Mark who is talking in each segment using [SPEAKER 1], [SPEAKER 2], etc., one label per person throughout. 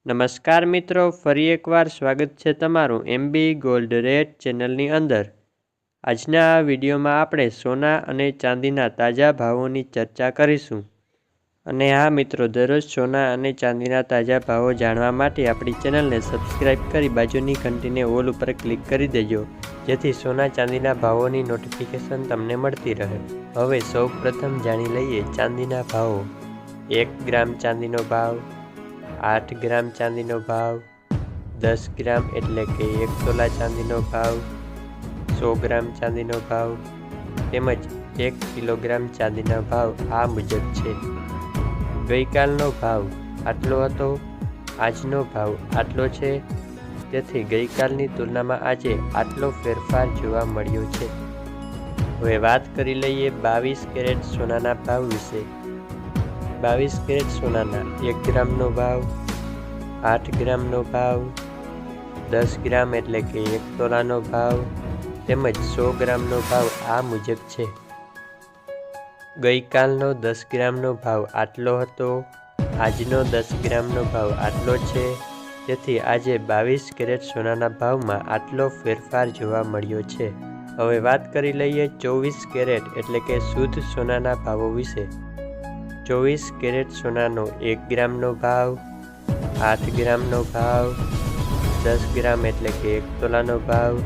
[SPEAKER 1] નમસ્કાર મિત્રો, ફરી એકવાર સ્વાગત છે તમારું એમબી ગોલ્ડ રેટ ચેનલની અંદર। આજના આ વિડીયોમાં આપણે સોના અને ચાંદીના તાજા ભાવોની ચર્ચા કરીશું। અને હા મિત્રો, દરરોજ સોના અને ચાંદીના તાજા ભાવો જાણવા માટે આપણી ચેનલને સબસ્ક્રાઇબ કરી બાજુની ઘંટીને ઓલ ઉપર ક્લિક કરી દેજો, જેથી સોના ચાંદીના ભાવોની નોટિફિકેશન તમને મળતી રહે। હવે સૌ પ્રથમ જાણી લઈએ ચાંદીના ભાવો। 1 ગ્રામ ચાંદીનો ભાવ, 8 ગ્રામ ચાંદીનો ભાવ, 10 ગ્રામ એટલે કે 1 તોલા ચાંદીનો ભાવ, 100 ગ્રામ ચાંદીનો ભાવ તેમજ 1 કિલોગ્રામ ચાંદીના ભાવ આ મુજબ છે। ગઈકાલનો ભાવ આટલો હતો, આજનો ભાવ આટલો છે, તેથી ગઈકાલની તુલનામાં આજે આટલો ફેરફાર જોવા મળ્યો છે। હવે વાત કરી લઈએ 22 કેરેટ સોનાના ભાવ વિશે। 22 કેરેટ સોનાના 1 ગ્રામનો ભાવ, 8 ગ્રામનો ભાવ, 10 ગ્રામ એટલે કે 1 તોલાનો ભાવ તેમજ 100 ગ્રામનો ભાવ આ મુજબ છે। ગઈકાલનો 10 ગ્રામનો ભાવ આટલો હતો, આજનો 10 ગ્રામનો ભાવ આટલો છે, તેથી આજે 22 કેરેટ સોનાના ભાવમાં આટલો ફેરફાર જોવા મળ્યો છે। હવે વાત કરી લઈએ 24 કેરેટ એટલે કે શુદ્ધ સોનાના ભાવો વિશે। 24 કેરેટ સોનાનો 1 ગ્રામનો ભાવ, 8 ગ્રામનો ભાવ, 10 ગ્રામ એટલે કે 1 તોલાનો ભાવ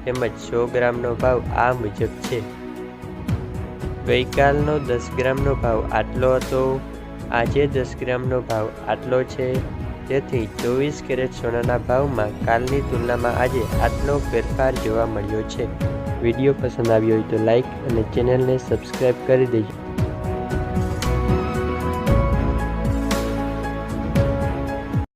[SPEAKER 1] તેમજ 100 ગ્રામનો ભાવ આ મુજબ છે। ગઈકાલનો 10 ગ્રામનો ભાવ આટલો હતો, આજે 10 ગ્રામનો ભાવ આટલો છે, તેથી 24 કેરેટ સોનાના ભાવમાં કાલની તુલનામાં આજે આટલો ફેરફાર જોવા મળ્યો છે। વિડીયો પસંદ આવ્યો હોય તો લાઈક અને ચેનલને સબસ્ક્રાઈબ કરી દેજો।